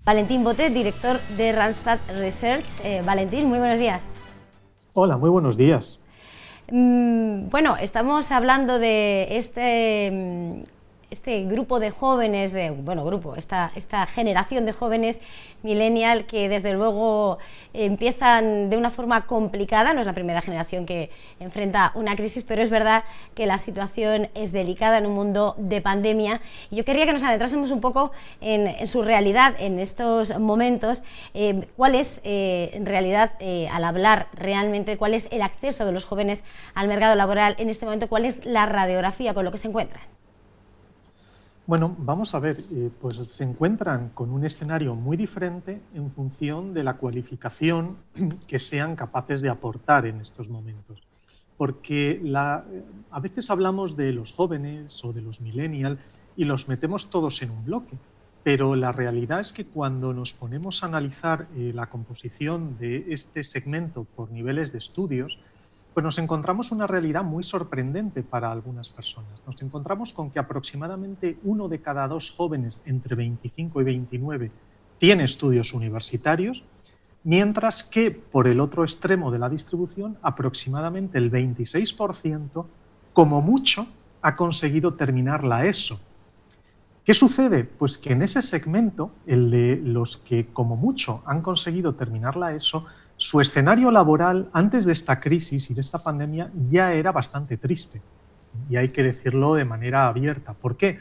Valentín Botet, director de Randstad Research. Valentín, muy buenos días. Hola, muy buenos días. Bueno, estamos hablando de este grupo de jóvenes, esta generación de jóvenes millennial que desde luego empiezan de una forma complicada. No es la primera generación que enfrenta una crisis, pero es verdad que la situación es delicada en un mundo de pandemia. Y yo quería que nos adentrásemos un poco en su realidad en estos momentos. ¿Cuál es en realidad, al hablar realmente, cuál es el acceso de los jóvenes al mercado laboral en este momento? ¿Cuál es la radiografía con lo que se encuentran? Bueno, vamos a ver, pues se encuentran con un escenario muy diferente en función de la cualificación que sean capaces de aportar en estos momentos. Porque a veces hablamos de los jóvenes o de los millennials y los metemos todos en un bloque, pero la realidad es que cuando nos ponemos a analizar la composición de este segmento por niveles de estudios, pues nos encontramos una realidad muy sorprendente para algunas personas. Nos encontramos con que aproximadamente 1 de cada 2 jóvenes entre 25 y 29 tiene estudios universitarios, mientras que por el otro extremo de la distribución, aproximadamente el 26%, como mucho, ha conseguido terminar la ESO. ¿Qué sucede? Pues que en ese segmento, el de los que como mucho han conseguido terminar la ESO, su escenario laboral antes de esta crisis y de esta pandemia ya era bastante triste. Y hay que decirlo de manera abierta. ¿Por qué?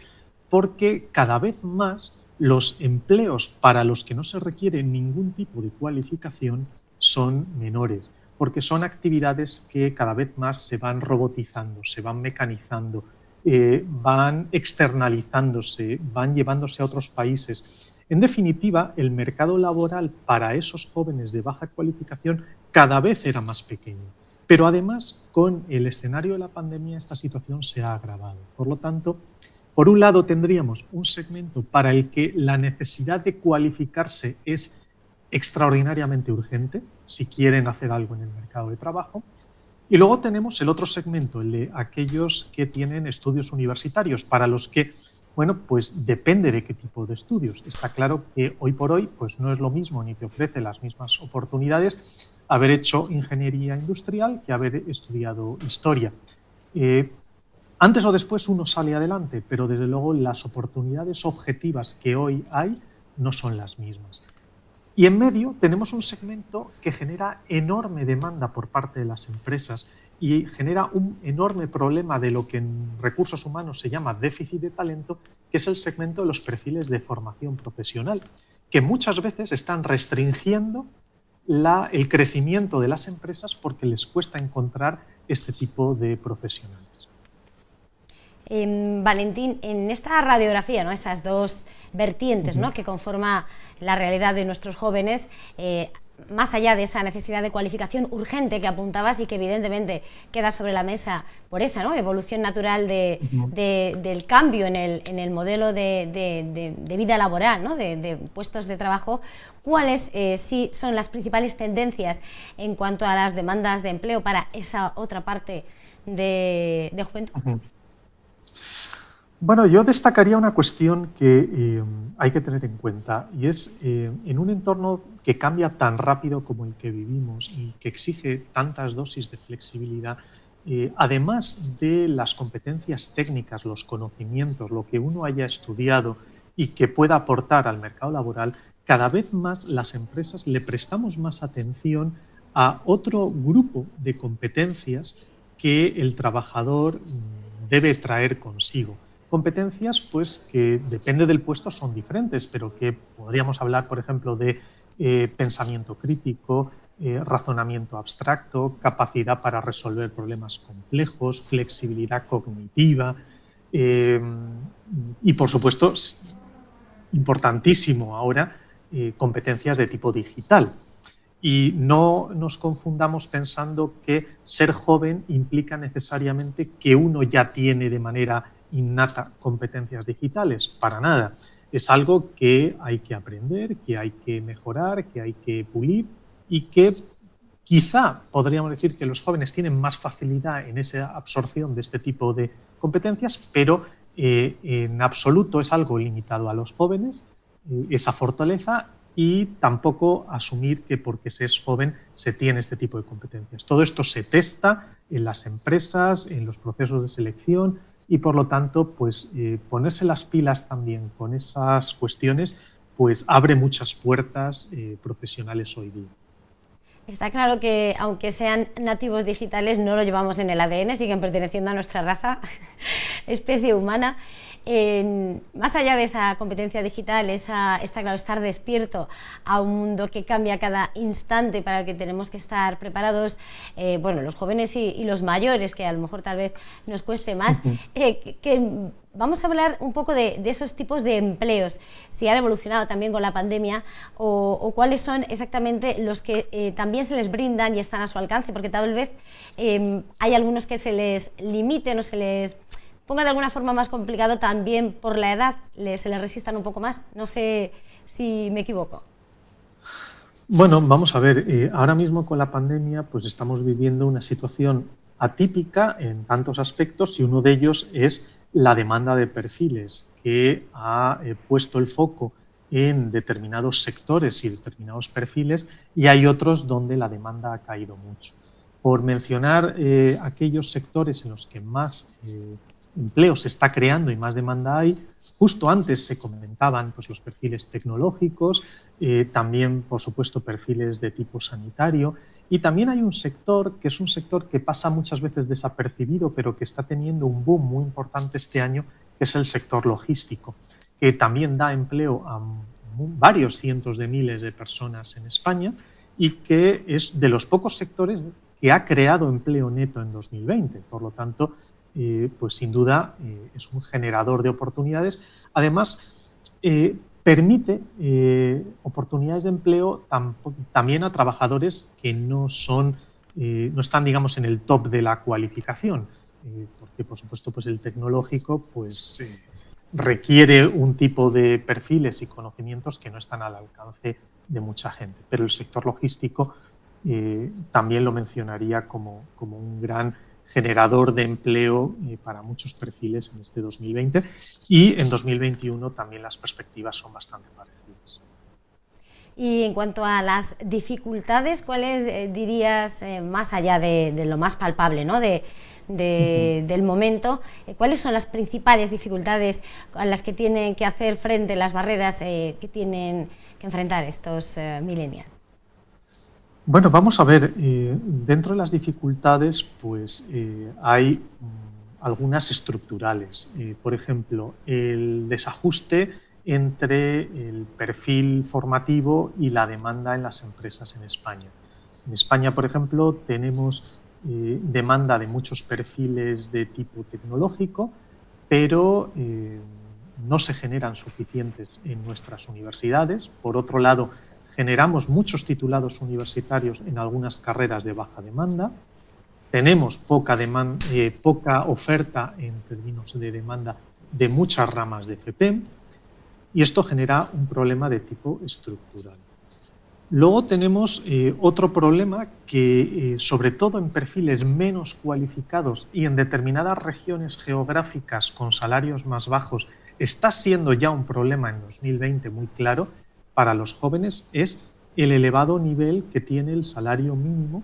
Porque cada vez más los empleos para los que no se requiere ningún tipo de cualificación son menores, porque son actividades que cada vez más se van robotizando, se van mecanizando, van externalizándose, van llevándose a otros países. En definitiva, el mercado laboral para esos jóvenes de baja cualificación cada vez era más pequeño. Pero además, con el escenario de la pandemia, esta situación se ha agravado. Por lo tanto, por un lado tendríamos un segmento para el que la necesidad de cualificarse es extraordinariamente urgente, si quieren hacer algo en el mercado de trabajo. Y luego tenemos el otro segmento, el de aquellos que tienen estudios universitarios, para los que, bueno, pues depende de qué tipo de estudios. Está claro que hoy por hoy pues no es lo mismo ni te ofrece las mismas oportunidades haber hecho ingeniería industrial que haber estudiado historia. Antes o después uno sale adelante, pero desde luego las oportunidades objetivas que hoy hay no son las mismas. Y en medio tenemos un segmento que genera enorme demanda por parte de las empresas y genera un enorme problema de lo que en recursos humanos se llama déficit de talento, que es el segmento de los perfiles de formación profesional, que muchas veces están restringiendo el crecimiento de las empresas porque les cuesta encontrar este tipo de profesionales. Valentín, en esta radiografía, ¿no?, esas dos vertientes, ¿no?, que conforma la realidad de nuestros jóvenes, más allá de esa necesidad de cualificación urgente que apuntabas y que evidentemente queda sobre la mesa por esa, ¿no?, evolución natural del cambio en el modelo de vida laboral, ¿no?, de puestos de trabajo, ¿cuáles sí son las principales tendencias en cuanto a las demandas de empleo para esa otra parte de juventud? Bueno, yo destacaría una cuestión que hay que tener en cuenta y es en un entorno que cambia tan rápido como el que vivimos y que exige tantas dosis de flexibilidad, además de las competencias técnicas, los conocimientos, lo que uno haya estudiado y que pueda aportar al mercado laboral, cada vez más las empresas le prestamos más atención a otro grupo de competencias que el trabajador debe traer consigo. Competencias pues, que depende del puesto son diferentes, pero que podríamos hablar, por ejemplo, de pensamiento crítico, razonamiento abstracto, capacidad para resolver problemas complejos, flexibilidad cognitiva eh, y, por supuesto, importantísimo ahora, competencias de tipo digital. Y no nos confundamos pensando que ser joven implica necesariamente que uno ya tiene de manera innata competencias digitales. Para nada. Es algo que hay que aprender, que hay que mejorar, que hay que pulir y que quizá podríamos decir que los jóvenes tienen más facilidad en esa absorción de este tipo de competencias, pero en absoluto es algo limitado a los jóvenes esa fortaleza y tampoco asumir que porque se es joven se tiene este tipo de competencias. Todo esto se testa en las empresas, en los procesos de selección y, por lo tanto, pues ponerse las pilas también con esas cuestiones pues abre muchas puertas profesionales hoy día. Está claro que, aunque sean nativos digitales, no lo llevamos en el ADN, siguen perteneciendo a nuestra raza, especie humana. Más allá de esa competencia digital, está claro, estar despierto a un mundo que cambia cada instante para el que tenemos que estar preparados, bueno, los jóvenes y los mayores, que a lo mejor tal vez nos cueste más. Vamos a hablar un poco de esos tipos de empleos, si han evolucionado también con la pandemia o cuáles son exactamente los que también se les brindan y están a su alcance, porque tal vez hay algunos que se les limiten o se les ponga de alguna forma más complicado también por la edad, se les resistan un poco más. No sé si me equivoco. Bueno, vamos a ver, ahora mismo con la pandemia pues estamos viviendo una situación atípica en tantos aspectos y uno de ellos es la demanda de perfiles, que ha puesto el foco en determinados sectores y determinados perfiles y hay otros donde la demanda ha caído mucho. Por mencionar aquellos sectores en los que más empleo se está creando y más demanda hay, justo antes se comentaban pues, los perfiles tecnológicos, también, por supuesto, perfiles de tipo sanitario. Y también hay un sector que es un sector que pasa muchas veces desapercibido, pero que está teniendo un boom muy importante este año, que es el sector logístico, que también da empleo a varios cientos de miles de personas en España y que es de los pocos sectores que ha creado empleo neto en 2020. Por lo tanto, pues sin duda es un generador de oportunidades. Además, permite oportunidades de empleo también a trabajadores que no están, digamos, en el top de la cualificación, porque, por supuesto, pues el tecnológico pues, requiere un tipo de perfiles y conocimientos que no están al alcance de mucha gente. Pero el sector logístico también lo mencionaría como un gran generador de empleo para muchos perfiles en este 2020 y en 2021 también las perspectivas son bastante parecidas. Y en cuanto a las dificultades, ¿cuáles dirías, más allá de lo más palpable, ¿no? del momento, cuáles son las principales dificultades a las que tienen que hacer frente, las barreras que tienen que enfrentar estos millennials? Bueno, vamos a ver, dentro de las dificultades pues hay algunas estructurales. Por ejemplo, el desajuste entre el perfil formativo y la demanda en las empresas en España. En España, por ejemplo, tenemos demanda de muchos perfiles de tipo tecnológico, pero no se generan suficientes en nuestras universidades. Por otro lado, generamos muchos titulados universitarios en algunas carreras de baja demanda. Tenemos poca oferta en términos de demanda de muchas ramas de FP y esto genera un problema de tipo estructural. Luego tenemos otro problema que, sobre todo en perfiles menos cualificados y en determinadas regiones geográficas con salarios más bajos, está siendo ya un problema en 2020 muy claro para los jóvenes, es el elevado nivel que tiene el salario mínimo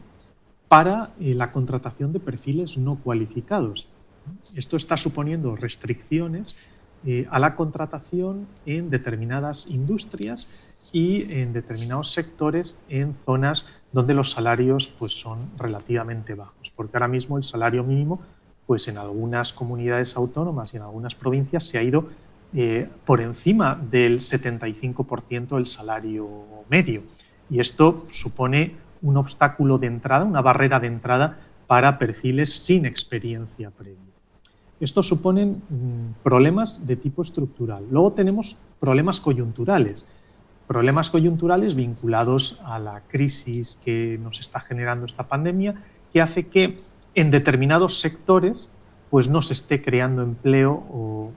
para la contratación de perfiles no cualificados. Esto está suponiendo restricciones a la contratación en determinadas industrias y en determinados sectores en zonas donde los salarios pues, son relativamente bajos, porque ahora mismo el salario mínimo pues, en algunas comunidades autónomas y en algunas provincias se ha ido por encima del 75% del salario medio. Y esto supone un obstáculo de entrada, una barrera de entrada para perfiles sin experiencia previa. Esto supone problemas de tipo estructural. Luego tenemos problemas coyunturales vinculados a la crisis que nos está generando esta pandemia, que hace que en determinados sectores pues, no se esté creando empleo o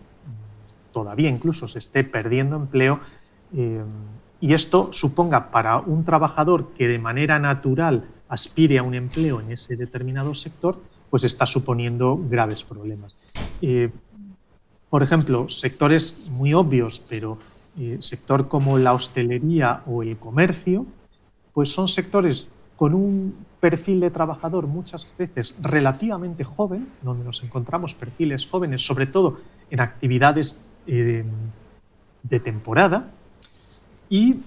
todavía incluso se esté perdiendo empleo y esto suponga para un trabajador que de manera natural aspire a un empleo en ese determinado sector, pues está suponiendo graves problemas. Por ejemplo, sectores muy obvios, pero sector como la hostelería o el comercio, pues son sectores con un perfil de trabajador muchas veces relativamente joven, donde nos encontramos perfiles jóvenes, sobre todo en actividades de temporada, y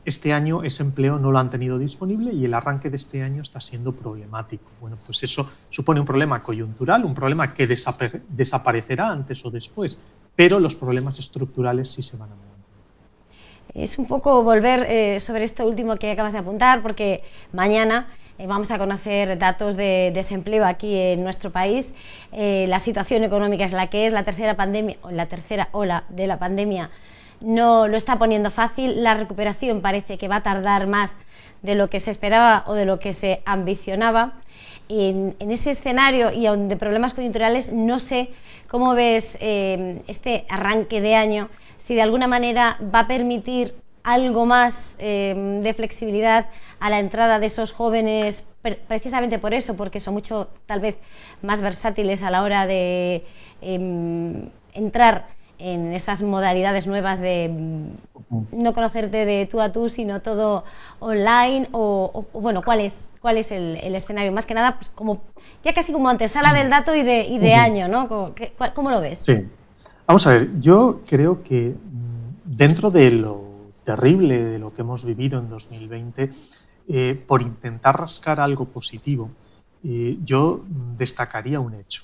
este año ese empleo no lo han tenido disponible y el arranque de este año está siendo problemático. Bueno, pues eso supone un problema coyuntural, un problema que desaparecerá antes o después, pero los problemas estructurales sí se van a mantener. Es un poco volver sobre esto último que acabas de apuntar, porque mañana vamos a conocer datos de desempleo aquí en nuestro país. La situación económica es la que es, la tercera ola de la pandemia no lo está poniendo fácil, la recuperación parece que va a tardar más de lo que se esperaba o de lo que se ambicionaba. En ese escenario y aun de problemas coyunturales, no sé cómo ves este arranque de año, si de alguna manera va a permitir algo más de flexibilidad a la entrada de esos jóvenes, precisamente por eso, porque son mucho tal vez más versátiles a la hora de entrar en esas modalidades nuevas de no conocerte de tú a tú, sino todo online, o bueno, ¿cuál es el escenario? Más que nada, pues como ya casi como antesala del dato y de año, ¿no? ¿Cómo lo ves? Sí. Vamos a ver, yo creo que dentro de lo terrible de lo que hemos vivido en 2020, por intentar rascar algo positivo, yo destacaría un hecho.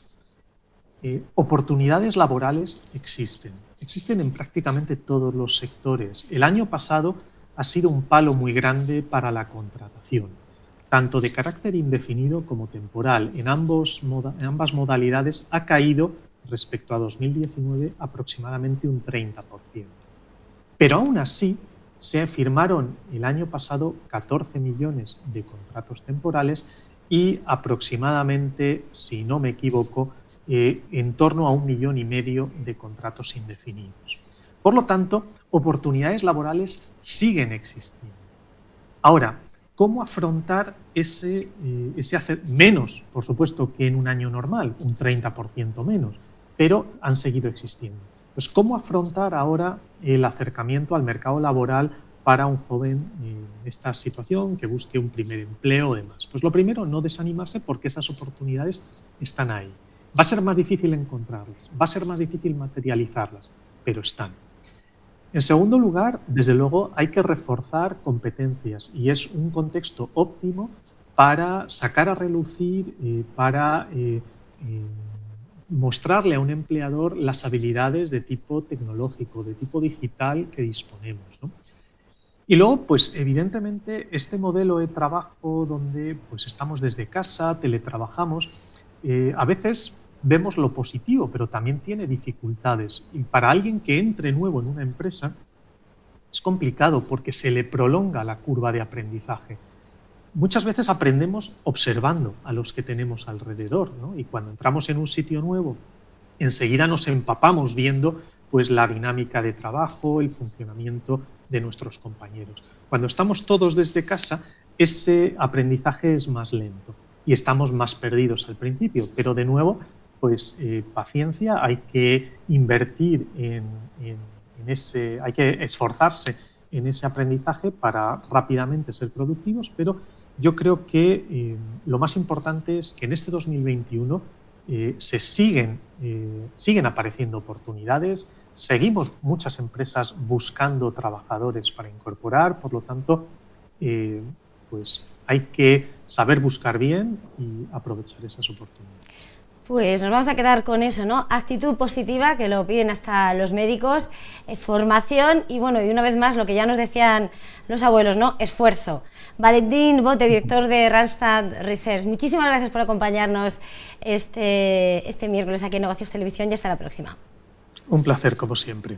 Oportunidades laborales existen en prácticamente todos los sectores. El año pasado ha sido un palo muy grande para la contratación, tanto de carácter indefinido como temporal. En ambas modalidades ha caído respecto a 2019 aproximadamente un 30%. Pero aún así se firmaron el año pasado 14 millones de contratos temporales y aproximadamente, si no me equivoco, en torno a 1,5 millones de contratos indefinidos. Por lo tanto, oportunidades laborales siguen existiendo. Ahora, ¿cómo afrontar ese menos, por supuesto, que en un año normal, un 30% menos, pero han seguido existiendo? Pues, ¿cómo afrontar ahora el acercamiento al mercado laboral para un joven en esta situación que busque un primer empleo o demás? Pues lo primero, no desanimarse, porque esas oportunidades están ahí. Va a ser más difícil encontrarlas, va a ser más difícil materializarlas, pero están. En segundo lugar, desde luego, hay que reforzar competencias y es un contexto óptimo para sacar a relucir, para mostrarle a un empleador las habilidades de tipo tecnológico, de tipo digital que disponemos, ¿no? Y luego, pues evidentemente, este modelo de trabajo donde pues, estamos desde casa, teletrabajamos, a veces vemos lo positivo, pero también tiene dificultades. Y para alguien que entre nuevo en una empresa es complicado porque se le prolonga la curva de aprendizaje. Muchas veces aprendemos observando a los que tenemos alrededor, ¿no? Y cuando entramos en un sitio nuevo, enseguida nos empapamos viendo pues, la dinámica de trabajo, el funcionamiento de nuestros compañeros. Cuando estamos todos desde casa, ese aprendizaje es más lento y estamos más perdidos al principio, pero de nuevo, pues paciencia, hay que invertir hay que esforzarse en ese aprendizaje para rápidamente ser productivos, pero yo creo que lo más importante es que en este 2021 siguen apareciendo oportunidades, seguimos muchas empresas buscando trabajadores para incorporar, por lo tanto, pues hay que saber buscar bien y aprovechar esas oportunidades. Pues nos vamos a quedar con eso, ¿no? Actitud positiva, que lo piden hasta los médicos, formación y, bueno, y una vez más lo que ya nos decían los abuelos, ¿no? Esfuerzo. Valentín Bote, director de Randstad Research, muchísimas gracias por acompañarnos este miércoles aquí en Negocios Televisión y hasta la próxima. Un placer, como siempre.